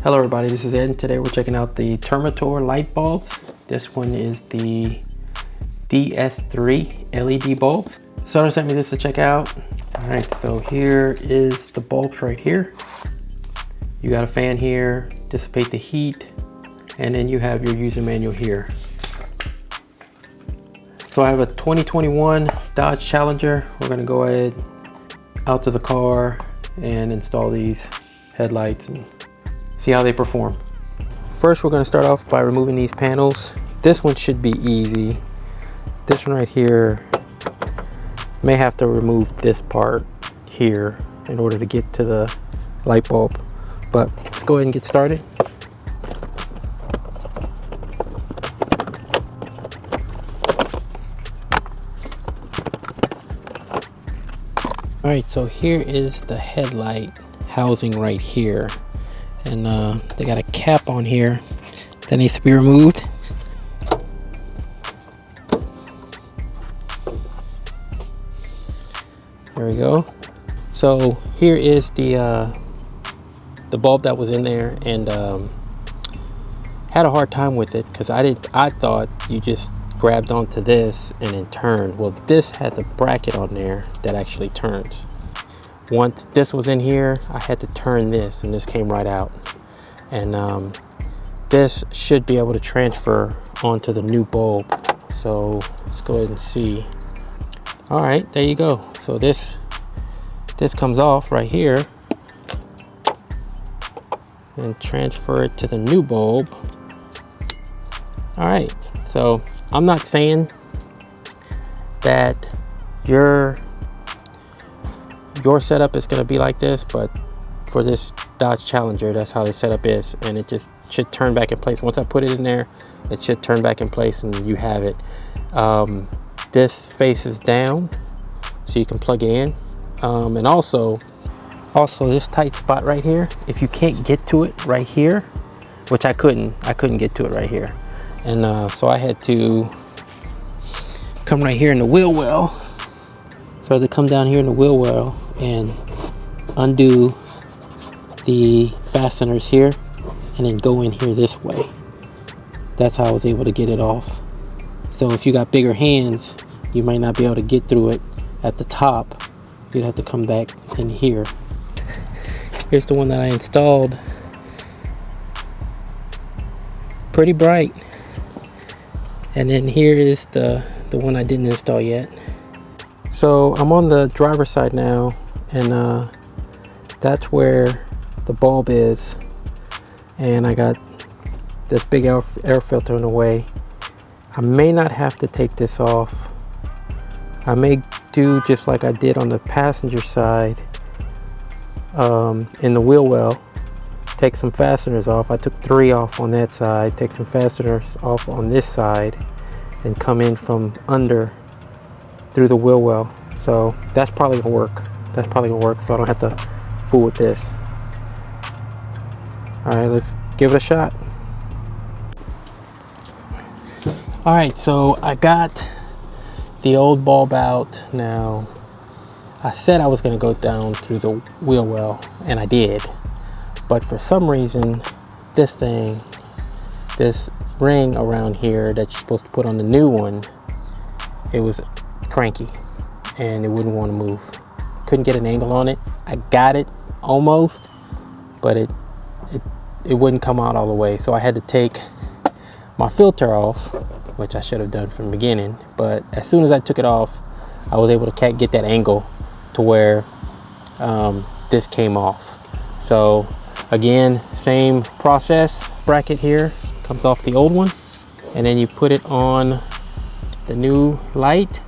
Hello everybody, this is Ed, and today we're checking out the Termitor light bulbs. This one is the DS3 LED bulbs. Someone sent me this to check out. Alright, so here is the bulbs right here. You got a fan here, dissipate the heat, and then you have your user manual here. So I have a 2021 Dodge Challenger. We're gonna go ahead out to the car and install these headlights and see how they perform. First, we're going to start off by removing these panels. This one should be easy. This one right here may have to remove this part here in order to get to the light bulb, but let's go ahead and get started. All right, so here is the headlight housing right here. And they got a cap on here that needs to be removed. There we go. So here is the bulb that was in there, and had a hard time with it because I thought you just grabbed onto this and then turned. Well, this has a bracket on there that actually turns. Once this was in here, I had to turn this, and this came right out. And this should be able to transfer onto the new bulb. So let's go ahead and see. All right, there you go. So this comes off right here and transfer it to the new bulb. All right, so I'm not saying that your setup is going to be like this, but for this Dodge Challenger, that's how the setup is, and it just should turn back in place. Once I put it in there, it should turn back in place and you have it. This faces down so you can plug it in, and also this tight spot right here, if you can't get to it right here, which I couldn't get to it right here, and so I had to come right here in the wheel well. So I had to come down here in the wheel well and undo the fasteners here and then go in here this way. That's how I was able to get it off. So if you got bigger hands, you might not be able to get through it at the top. You'd have to come back in here. Here's the one that I installed. Pretty bright. And then here is the one I didn't install yet. So I'm on the driver's side now, and that's where the bulb is, and I got this big air filter in the way. I may not have to take this off. I may do just like I did on the passenger side in the wheel well, take some fasteners off. I took 3 off on that side, take some fasteners off on this side, and come in from under through the wheel well. So that's probably gonna work. So I don't have to fool with this. All right, let's give it a shot. All right, so I got the old bulb out now. I said I was gonna go down through the wheel well, and I did, but for some reason this ring around here that you're supposed to put on the new one, it was cranky and it wouldn't want to move. Couldn't get an angle on it. I got it almost, but it wouldn't come out all the way. So I had to take my filter off, which I should have done from the beginning. But as soon as I took it off, I was able to get that angle to where this came off. So again, same process. Bracket here comes off the old one, and then you put it on the new light.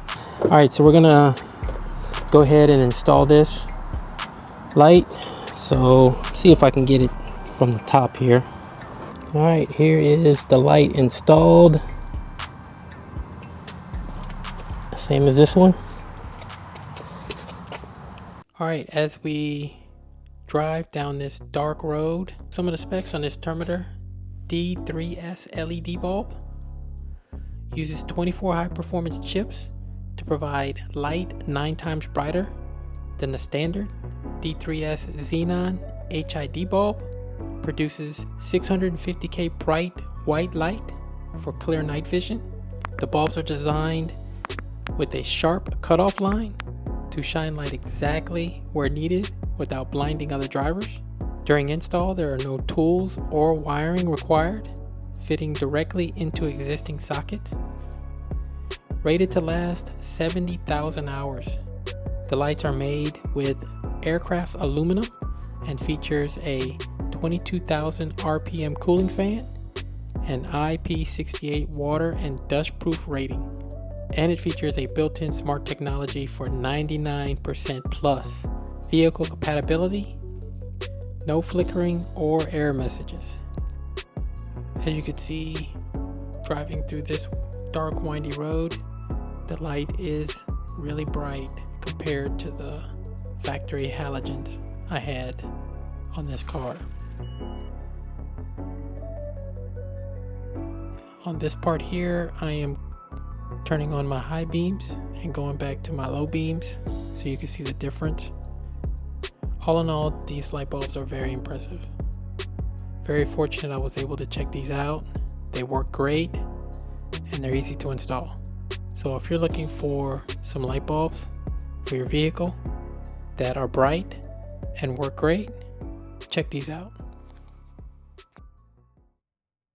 All right, so we're gonna go ahead and install this light. So see if I can get it from the top here. All right, here is the light installed, same as this one. All right, as we drive down this dark road, some of the specs on this Termitor D3S LED bulb: uses 24 high performance chips to provide light 9 times brighter than the standard D3S xenon HID bulb. produces 650K bright white light for clear night vision. The bulbs are designed with a sharp cutoff line to shine light exactly where needed without blinding other drivers. During install, there are no tools or wiring required, fitting directly into existing sockets. Rated to last 70,000 hours. The lights are made with aircraft aluminum and features a 22,000 RPM cooling fan, an IP68 water and dust-proof rating, and it features a built-in smart technology for 99% plus vehicle compatibility, no flickering or error messages. As you can see, driving through this dark, windy road, the light is really bright compared to the factory halogens I had on this car. On this part here, I am turning on my high beams and going back to my low beams so you can see the difference. All in all, these light bulbs are very impressive. Very fortunate I was able to check these out. They work great and they're easy to install. So if you're looking for some light bulbs for your vehicle that are bright and work great, check these out.